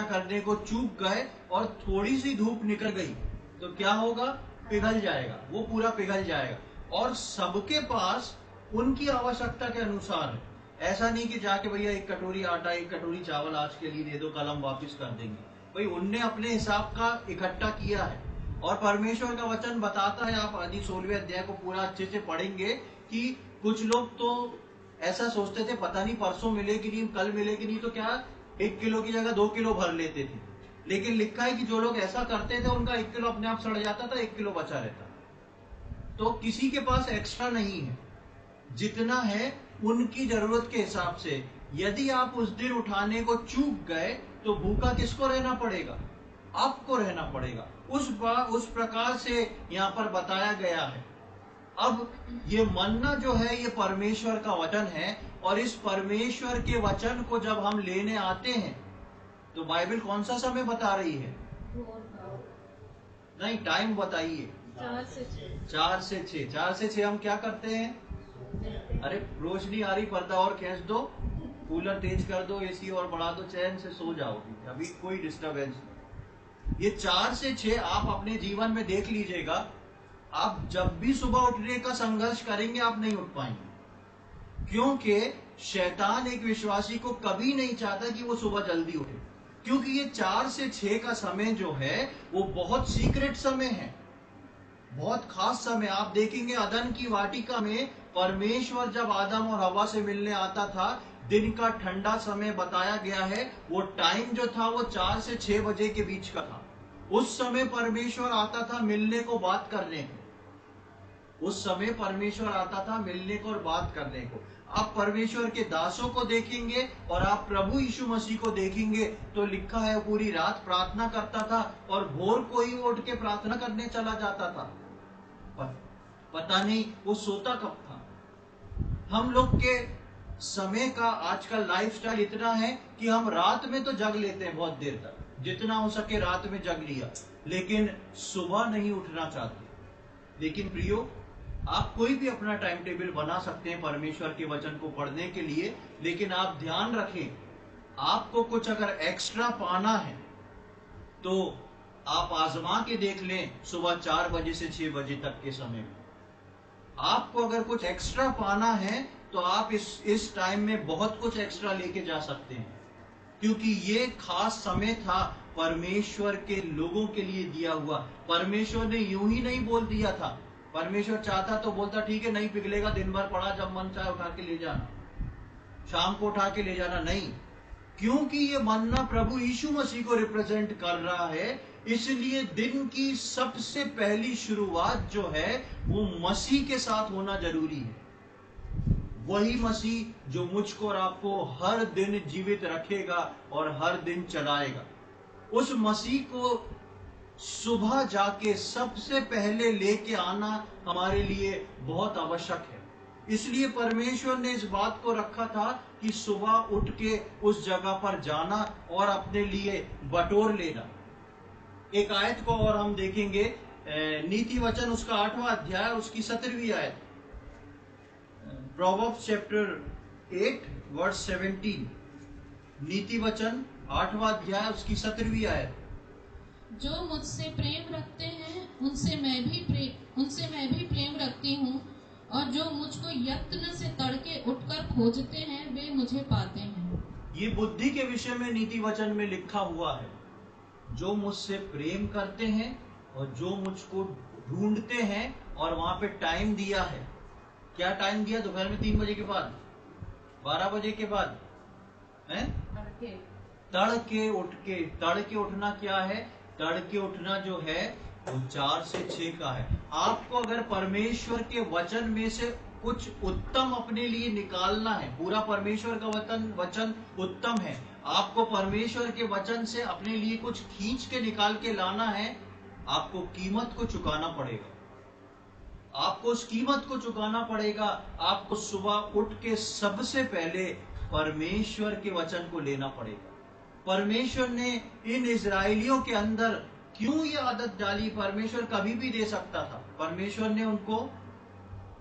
करने को चूक गए और थोड़ी सी धूप निकल गई तो क्या होगा? पिघल जाएगा, वो पूरा पिघल जाएगा। और सबके पास उनकी आवश्यकता के अनुसार है। ऐसा नहीं कि जाके भैया 1 कटोरी आटा 1 कटोरी चावल आज के लिए दे दो, कल हम वापिस कर देंगे। भाई उनने अपने हिसाब का इकट्ठा किया है। और परमेश्वर का वचन बताता है, आप आदि 16वें अध्याय को पूरा अच्छे से पढ़ेंगे, कि कुछ लोग तो ऐसा सोचते थे पता नहीं परसों मिलेगी नहीं, कल मिलेगी नहीं, तो क्या 1 किलो की जगह 2 किलो भर लेते थे। लेकिन लिखा है कि जो लोग ऐसा करते थे उनका 1 किलो अपने आप सड़ जाता था, 1 किलो बचा रहता। तो किसी के पास एक्स्ट्रा नहीं है, जितना है उनकी जरूरत के हिसाब से। यदि आप उस दिन उठाने को चूक गए तो भूखा किसको रहना पड़ेगा? आपको रहना पड़ेगा। उस प्रकार से यहाँ पर बताया गया है। अब ये मन्ना जो है ये परमेश्वर का वचन है, और इस परमेश्वर के वचन को जब हम लेने आते हैं तो बाइबल कौन सा समय बता रही है? नहीं, टाइम बताइए। 4 से 6। 4 से 6। 4 से 6 हम क्या करते हैं? अरे रोशनी आ रही, पर्दा और खींच दो, कूलर तेज कर दो, एसी और बढ़ा दो, चैन से सो जाओगी, अभी कोई डिस्टरबेंस नहीं। ये 4 से 6 आप अपने जीवन में देख लीजिएगा। आप जब भी सुबह उठने का संघर्ष करेंगे आप नहीं उठ पाएंगे, क्योंकि शैतान एक विश्वासी को कभी नहीं चाहता कि वो सुबह जल्दी उठे। क्योंकि ये 4 से 6 का समय जो है वो बहुत सीक्रेट समय है, बहुत खास समय। आप देखेंगे अदन की वाटिका में परमेश्वर जब आदम और हवा से मिलने आता था, दिन का ठंडा समय बताया गया है। वो टाइम जो था वो 4 से 6 बजे के बीच का था। उस समय परमेश्वर आता था मिलने को, बात करने को। उस समय परमेश्वर आता था मिलने को और बात करने को। आप परमेश्वर के दासों को देखेंगे और आप प्रभु यीशु मसीह को देखेंगे तो लिखा है पूरी रात प्रार्थना करता था और भोर को ही उठ के प्रार्थना करने चला जाता था। पता नहीं वो सोता कब था। हम लोग के समय का आजकल लाइफस्टाइल इतना है कि हम रात में तो जग लेते हैं बहुत देर तक, जितना हो सके रात में जग लिया, लेकिन सुबह नहीं उठना चाहते। लेकिन प्रियो, आप कोई भी अपना टाइम टेबल बना सकते हैं परमेश्वर के वचन को पढ़ने के लिए, लेकिन आप ध्यान रखें, आपको कुछ अगर एक्स्ट्रा पाना है तो आप आजमा के देख लें सुबह 4 बजे से 6 बजे तक के समय में। आपको अगर कुछ एक्स्ट्रा पाना है तो आप इस टाइम में बहुत कुछ एक्स्ट्रा लेके जा सकते हैं, क्योंकि ये खास समय था परमेश्वर के लोगों के लिए दिया हुआ। परमेश्वर ने यूं ही नहीं बोल दिया था। परमेश्वर चाहता तो बोलता ठीक है, नहीं पिघलेगा, दिन भर पड़ा, जब मन चाहे उठा के ले जाना, शाम को उठा के ले जाना। नहीं, क्योंकि ये मन्ना प्रभु यीशु मसीह को रिप्रेजेंट कर रहा है, इसलिए दिन की सबसे पहली शुरुआत जो है वो मसीह के साथ होना जरूरी है। वही मसीह जो मुझको और आपको हर दिन जीवित रखेगा और हर दिन चलाएगा। उस मसीह को सुबह जाके सबसे पहले लेके आना हमारे लिए बहुत आवश्यक है। इसलिए परमेश्वर ने इस बात को रखा था कि सुबह उठ के उस जगह पर जाना और अपने लिए बटोर लेना। एक आयत को और हम देखेंगे, नीति वचन उसका 8वां अध्याय उसकी 17वीं आयत, प्रोवर्ब्स चैप्टर 8 वर्स 17। नीति वचन 8वां अध्याय उसकी 17वीं आयत। जो मुझसे प्रेम रखते हैं उनसे मैं भी प्रेम रखती हूँ, और जो मुझको यत्न से तड़के उठकर खोजते हैं वे मुझे पाते हैं। ये बुद्धि के विषय में नीति वचन में लिखा हुआ है, जो मुझसे प्रेम करते हैं और जो मुझको ढूंढते हैं। और वहां पे टाइम दिया है, क्या टाइम दिया? दोपहर में 3 बजे के बाद, 12 बजे के बाद है, तड़के उठ के। तड़के उठना क्या है? तड़के उठना जो है वो 4 से 6 का है। आपको अगर परमेश्वर के वचन में से कुछ उत्तम अपने लिए निकालना है, पूरा परमेश्वर का वचन उत्तम है, आपको परमेश्वर के वचन से अपने लिए कुछ खींच के निकाल के लाना है, आपको कीमत को चुकाना पड़ेगा। आपको उस कीमत को चुकाना पड़ेगा। आपको सुबह उठ के सबसे पहले परमेश्वर के वचन को लेना पड़ेगा। परमेश्वर ने इन इजरायलियों के अंदर क्यों ये आदत डाली? परमेश्वर कभी भी दे सकता था। परमेश्वर ने उनको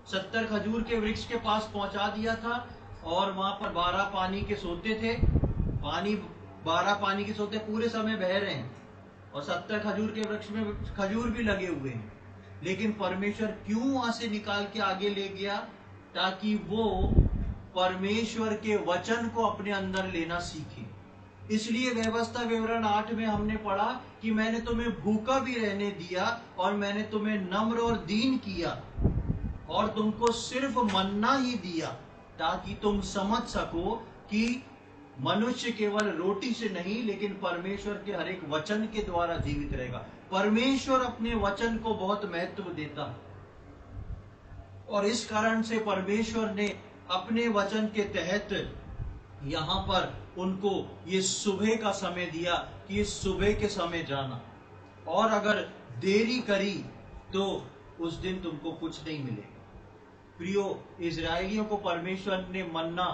70 खजूर के वृक्ष के पास पहुंचा दिया था और वहां पर 12 पानी के सोते थे। 12 पानी के सोते पूरे समय बह रहे हैं और 70 खजूर के वृक्ष में खजूर भी लगे हुए हैं, लेकिन परमेश्वर क्यों वहां से निकाल के आगे ले गया? ताकि वो परमेश्वर के वचन को अपने अंदर लेना सीखे। इसलिए व्यवस्था विवरण 8 में हमने पढ़ा कि मैंने तुम्हें भूखा भी रहने दिया और मैंने तुम्हें नम्र और दीन किया और तुमको सिर्फ मन्ना ही दिया, ताकि तुम समझ सको कि मनुष्य केवल रोटी से नहीं लेकिन परमेश्वर के हर एक वचन के द्वारा जीवित रहेगा। परमेश्वर अपने वचन को बहुत महत्व देता है और इस कारण से परमेश्वर ने अपने वचन के तहत यहाँ पर उनको ये सुबह का समय दिया कि इस सुबह के समय जाना, और अगर देरी करी तो उस दिन तुमको कुछ नहीं मिलेगा। प्रियो, इजरायलियों को परमेश्वर ने मन्ना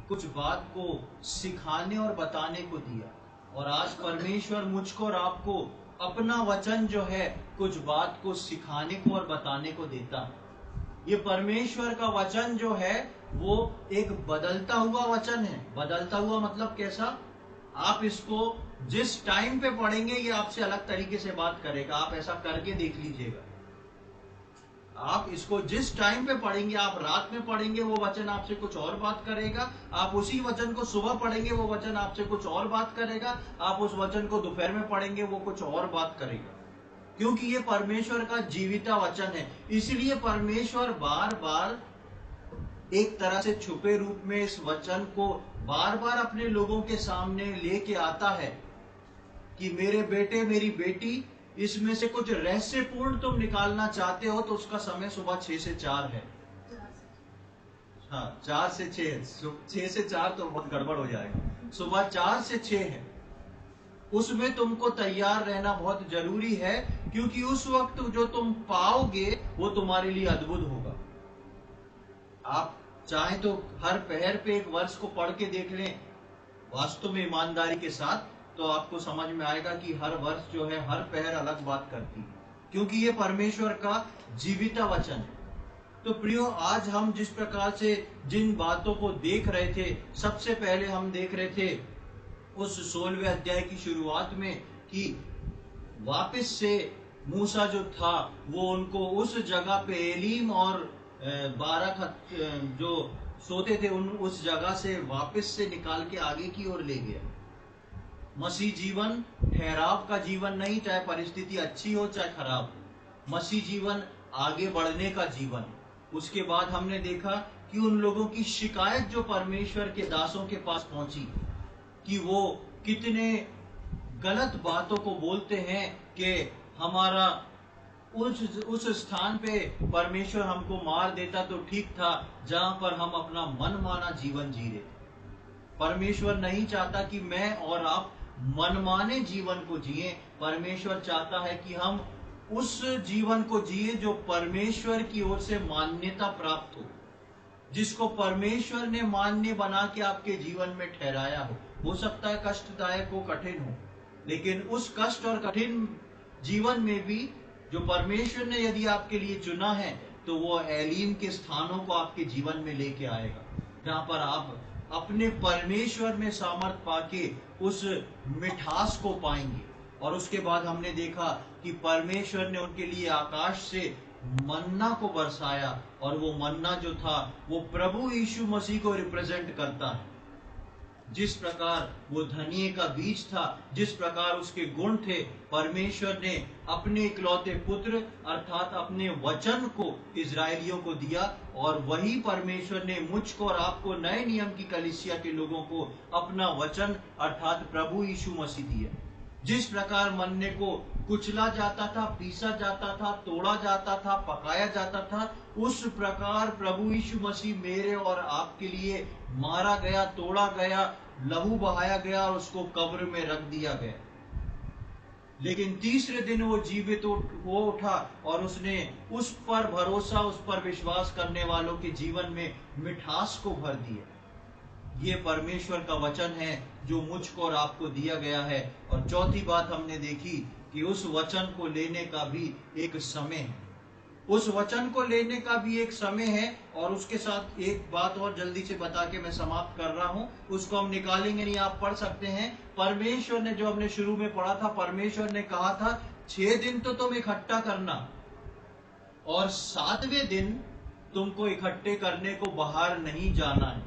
कुछ बात को सिखाने और बताने को दिया, और आज परमेश्वर मुझको और आपको अपना वचन जो है कुछ बात को सिखाने को और बताने को देता है। ये परमेश्वर का वचन जो है वो एक बदलता हुआ वचन है। बदलता हुआ मतलब कैसा? आप इसको जिस टाइम पे पढ़ेंगे ये आपसे अलग तरीके से बात करेगा। आप ऐसा करके देख लीजिएगा। आप इसको जिस टाइम पे पढ़ेंगे, आप रात में पढ़ेंगे वो वचन आपसे कुछ और बात करेगा, आप उसी वचन को सुबह पढ़ेंगे वो वचन आपसे कुछ और बात करेगा, आप उस वचन को दोपहर में पढ़ेंगे वो कुछ और बात करेगा, क्योंकि ये परमेश्वर का जीविता वचन है। इसलिए परमेश्वर बार बार एक तरह से छुपे रूप में इस वचन को बार बार अपने लोगों के सामने लेके आता है कि मेरे बेटे मेरी बेटी, इसमें से कुछ रहस्यपूर्ण तुम निकालना चाहते हो तो उसका समय सुबह 6 से 4 है। हाँ, 4 से 6, 6 से 4 तो बहुत गड़बड़ हो जाएगा। सुबह 4 से 6 है, उसमें तुमको तैयार रहना बहुत जरूरी है, क्योंकि उस वक्त जो तुम पाओगे वो तुम्हारे लिए अद्भुत होगा। आप चाहे तो हर पहर पे एक वर्ष को पढ़ के देख लें वास्तव में ईमानदारी के साथ, तो आपको समझ में आएगा कि हर वर्ष जो है, हर पहर अलग बात करती है, क्योंकि ये परमेश्वर का जीविता वचन है। तो प्रियो, आज हम जिस प्रकार से जिन बातों को देख रहे थे, सबसे पहले हम देख रहे थे उस 16वें अध्याय की शुरुआत में कि वापस से मूसा जो था वो उनको उस जगह पे एलीम और बारक जो सोते थे उस जगह से वापस से निकाल के आगे की ओर ले गया। मसीह जीवन ठहराव का जीवन नहीं, चाहे परिस्थिति अच्छी हो चाहे खराब हो। मसीह जीवन आगे बढ़ने का जीवन। उसके बाद हमने देखा कि उन लोगों की शिकायत जो परमेश्वर के दासों के पास पहुंची कि वो कितने गलत बातों को बोलते हैं कि हमारा उस स्थान पे परमेश्वर हमको मार देता तो ठीक था जहां पर हम अपना मनमाना जीवन जी रहे थे। परमेश्वर नहीं चाहता कि मैं और आप मनमाने जीवन को जिए। परमेश्वर चाहता है कि हम उस जीवन को जिए जो परमेश्वर की ओर से मान्यता प्राप्त हो, जिसको परमेश्वर ने मान्य बना के आपके जीवन में ठहराया हो सकता है कष्टदायक हो, कठिन हो, लेकिन उस कष्ट और कठिन जीवन में भी जो परमेश्वर ने यदि आपके लिए चुना है तो वो एलीम के स्थानों को आपके जीवन में लेके आएगा, जहां पर आप अपने परमेश्वर में सामर्थ पाके उस मिठास को पाएंगे। और उसके बाद हमने देखा कि परमेश्वर ने उनके लिए आकाश से मन्ना को बरसाया, और वो मन्ना जो था वो प्रभु यीशु मसीह को रिप्रेजेंट करता है। जिस प्रकार वो धनिये का बीज था, जिस प्रकार उसके गुण थे, परमेश्वर ने अपने इकलौते पुत्र अर्थात अपने वचन को इजरायलियों को दिया, और वही परमेश्वर ने मुझको और आपको नए नियम की कलीसिया के लोगों को अपना वचन अर्थात प्रभु यीशु मसीह दिया। जिस प्रकार मन्ने को कुचला जाता था, पीसा जाता था, तोड़ा जाता था, पकाया जाता था, उस प्रकार प्रभु यीशु मसीह मेरे और आपके लिए मारा गया, तोड़ा गया, लहू बहाया गया और उसको कब्र में रख दिया गया। लेकिन तीसरे दिन वो जीवित हो उठा और उसने उस पर भरोसा, उस पर विश्वास करने वालों के जीवन में मिठास को भर दिया। ये परमेश्वर का वचन है जो मुझको और आपको दिया गया है। और चौथी बात हमने देखी कि उस वचन को लेने का भी एक समय है, उस वचन को लेने का भी एक समय है। और उसके साथ एक बात और जल्दी से बता के मैं समाप्त कर रहा हूं, उसको हम निकालेंगे नहीं, आप पढ़ सकते हैं। परमेश्वर ने, जो हमने शुरू में पढ़ा था, परमेश्वर ने कहा था 6 दिन तो तुम इकट्ठा करना और 7वें दिन तुमको इकट्ठे करने को बाहर नहीं जाना है,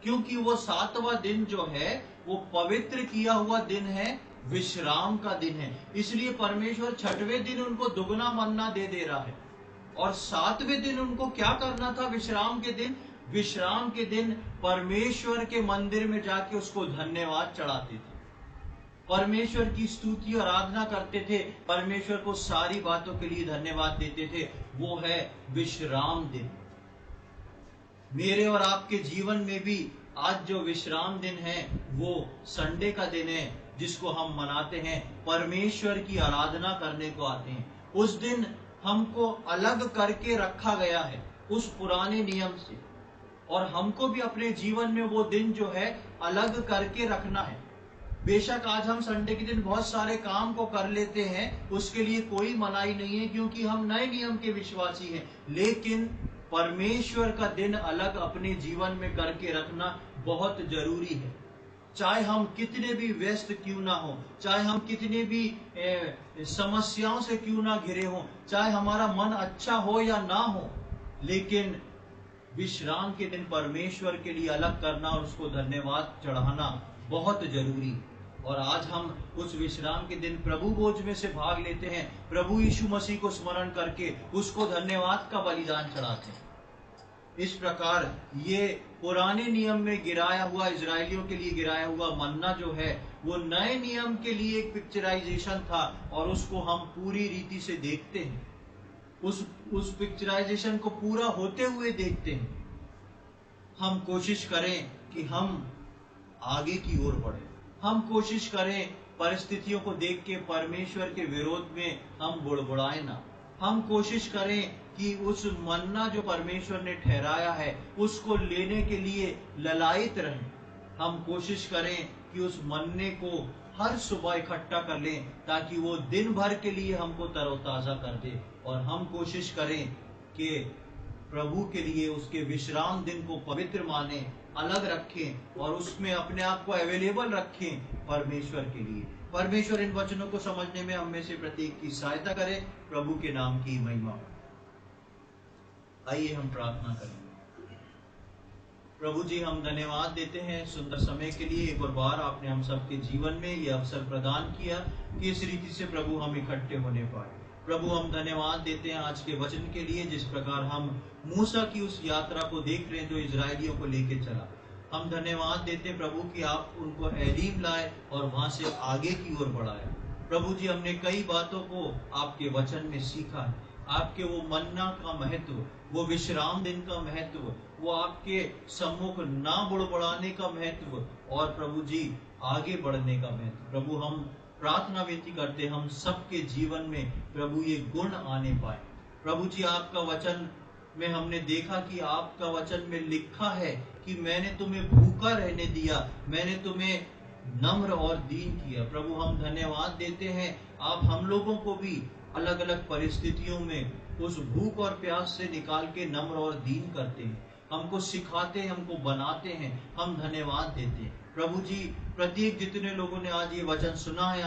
क्योंकि वो 7वां दिन जो है वो पवित्र किया हुआ दिन है, विश्राम का दिन है। इसलिए परमेश्वर 6वें दिन उनको दुगना मन्ना दे रहा है, और 7वें दिन उनको क्या करना था? विश्राम के दिन, विश्राम के दिन परमेश्वर के मंदिर में जाके उसको धन्यवाद चढ़ाते थे, परमेश्वर की स्तुति और आराधना करते थे, परमेश्वर को सारी बातों के लिए धन्यवाद देते थे। वो है विश्राम दिन। मेरे और आपके जीवन में भी आज जो विश्राम दिन है वो संडे का दिन है, जिसको हम मनाते हैं, परमेश्वर की आराधना करने को आते हैं। उस दिन हमको अलग करके रखा गया है उस पुराने नियम से, और हमको भी अपने जीवन में वो दिन जो है अलग करके रखना है। बेशक आज हम संडे के दिन बहुत सारे काम को कर लेते हैं, उसके लिए कोई मनाही नहीं है, क्योंकि हम नए नियम के विश्वासी हैं, लेकिन परमेश्वर का दिन अलग अपने जीवन में करके रखना बहुत जरूरी है। चाहे हम कितने भी व्यस्त क्यों ना हो, चाहे हम कितने भी समस्याओं से क्यों ना घिरे हो, चाहे हमारा मन अच्छा हो या ना हो, लेकिन विश्राम के दिन परमेश्वर के लिए अलग करना और उसको धन्यवाद चढ़ाना बहुत जरूरी है। और आज हम उस विश्राम के दिन प्रभु भोज में से भाग लेते हैं, प्रभु यीशु मसीह को स्मरण करके उसको धन्यवाद का बलिदान चढ़ाते हैं। इस प्रकार ये पुराने नियम में गिराया हुआ, इजरायलियों के लिए गिराया हुआ मन्ना जो है वो नए नियम के लिए एक पिक्चराइजेशन था, और उसको हम पूरी रीति से देखते हैं, उस पिक्चराइजेशन को पूरा होते हुए देखते हैं। हम कोशिश करें कि हम आगे की ओर बढ़े, हम कोशिश करें परिस्थितियों को देख के परमेश्वर के विरोध में हम बुड़बुड़ाएं ना, हम कोशिश करें कि उस मन्ना जो परमेश्वर ने ठहराया है उसको लेने के लिए ललायित रहें। हम कोशिश करें कि उस मन्ने को हर सुबह इकट्ठा कर लें ताकि वो दिन भर के लिए हमको तरोताजा कर दे, और हम कोशिश करें कि प्रभु के लिए उसके विश्राम दिन को पवित्र माने, अलग रखें और उसमें अपने आप को अवेलेबल रखें परमेश्वर के लिए। परमेश्वर इन वचनों को समझने में हम में से प्रत्येक की सहायता करे। प्रभु के नाम की महिमा हो। आइए हम प्रार्थना करें। प्रभु जी, हम धन्यवाद देते हैं सुंदर समय के लिए। एक और बार आपने हम सबके जीवन में ये अवसर प्रदान किया कि इस रीति से प्रभु हम इकट्ठे होने पाए। प्रभु हम धन्यवाद देते हैं आज के वचन के लिए, जिस प्रकार हम मूसा की उस यात्रा को देख रहे हैं जो इजरायलियों को लेके चला। हम धन्यवाद देते हैं प्रभु कि आप उनको एलीम लाए और वहां से आगे की ओर बढ़ाए। प्रभु जी, हमने कई बातों को आपके वचन में सीखा है। आपके वो मन्ना का महत्व, वो विश्राम दिन का महत्व, वो आपके सम्मुख ना बुड़बुड़ाने का महत्व, और प्रभु जी आगे बढ़ने का महत्व। प्रभु हम प्रार्थना विनती करते हम सबके जीवन में प्रभु ये गुण आने पाए। प्रभु जी, आपका वचन में हमने देखा कि आपका वचन में लिखा है कि मैंने तुम्हें भूखा रहने दिया, मैंने तुम्हें नम्र और दीन किया। प्रभु हम धन्यवाद देते हैं, आप हम लोगों को भी अलग अलग परिस्थितियों में उस भूख और प्यास से निकाल के नम्र और दीन करते हैं, हमको सिखाते हैं, हमको बनाते हैं। हम धन्यवाद देते हैं प्रभु जी। प्रत्येक जितने लोगों ने आज ये वचन सुना है,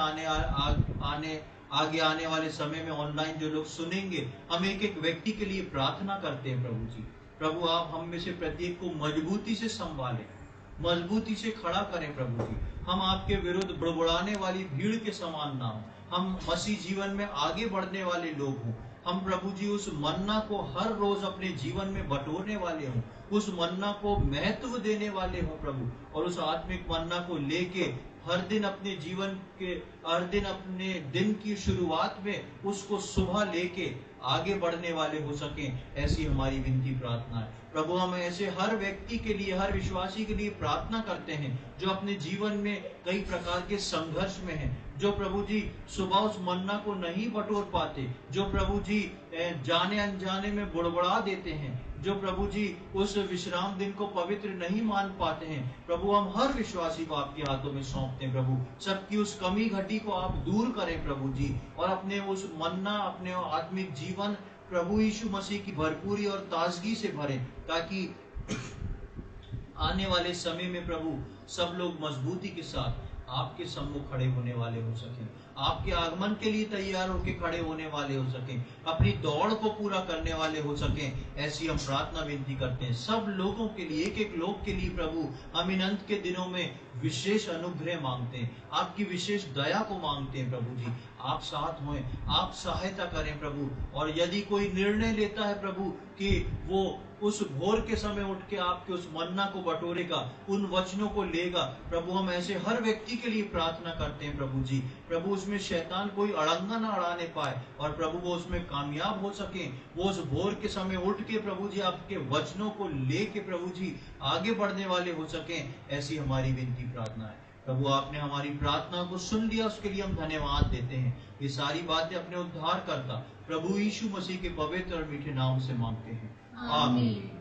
आगे आने वाले समय में ऑनलाइन जो लोग सुनेंगे, हम एक एक व्यक्ति के लिए प्रार्थना करते हैं प्रभु जी। प्रभु आप हम में से प्रत्येक को मजबूती से संभालें, मजबूती से खड़ा करें प्रभु जी। हम आपके विरुद्ध बुड़बुड़ाने वाली भीड़ के समान ना हो, हम मसीह जीवन में आगे बढ़ने वाले लोग हों। हम प्रभु जी उस मन्ना को हर रोज अपने जीवन में बटोरने वाले हों, उस मन्ना को महत्व देने वाले हों प्रभु, और उस आत्मिक मन्ना को लेके हर दिन अपने जीवन के, हर दिन अपने दिन की शुरुआत में उसको सुबह लेके आगे बढ़ने वाले हो सकें, ऐसी हमारी विनती प्रार्थना है प्रभु। हम ऐसे हर व्यक्ति के लिए, हर विश्वासी के लिए प्रार्थना करते हैं जो अपने जीवन में कई प्रकार के संघर्ष में हैं, जो प्रभु जी सुबह उस मन्ना को नहीं बटोर पाते, जो प्रभु जी जाने अनजाने में बुड़बुड़ा देते हैं, जो प्रभु जी उस विश्राम दिन को पवित्र नहीं मान पाते हैं। प्रभु हम हर विश्वासी को आपके हाथों में सौंपते हैं प्रभु। सबकी उस कमी घटी को आप दूर करें प्रभु जी, और अपने उस मन्ना, अपने आत्मिक जीवन प्रभु यीशु मसीह की भरपूरी और ताजगी से भरें, ताकि आने वाले समय में प्रभु सब लोग मजबूती के साथ आपके सम्मुख खड़े होने वाले हो सकें, आपके आगमन के लिए तैयार होकर खड़े होने वाले हो सकें, अपनी दौड़ को पूरा करने वाले हो सकें। ऐसी हम प्रार्थना विनती करते हैं सब लोगों के लिए, एक एक लोग के लिए प्रभु। हम इन अंत के दिनों में विशेष अनुग्रह मांगते हैं, आपकी विशेष दया को मांगते हैं प्रभु जी। आप साथ हों, आप सहायता करें प्रभु। और यदि कोई निर्णय लेता है प्रभु कि वो उस भोर के समय उठ के आपके उस मन्ना को बटोरेगा, उन वचनों को लेगा प्रभु, हम ऐसे हर व्यक्ति के लिए प्रार्थना करते हैं प्रभु जी। प्रभु उसमें शैतान कोई अड़ंगा ना अड़ाने पाए, और प्रभु वो उसमें कामयाब हो सके। वो उस भोर के समय उठ के प्रभु जी आपके वचनों को लेके प्रभु जी आगे बढ़ने वाले हो सके, ऐसी हमारी विनती प्रार्थना है प्रभु। आपने हमारी प्रार्थना को सुन लिया, उसके लिए हम धन्यवाद देते हैं। ये सारी बातें अपने उद्धारकर्ता प्रभु यीशु मसीह के पवित्र और मीठे नाम से मांगते हैं, आमीन।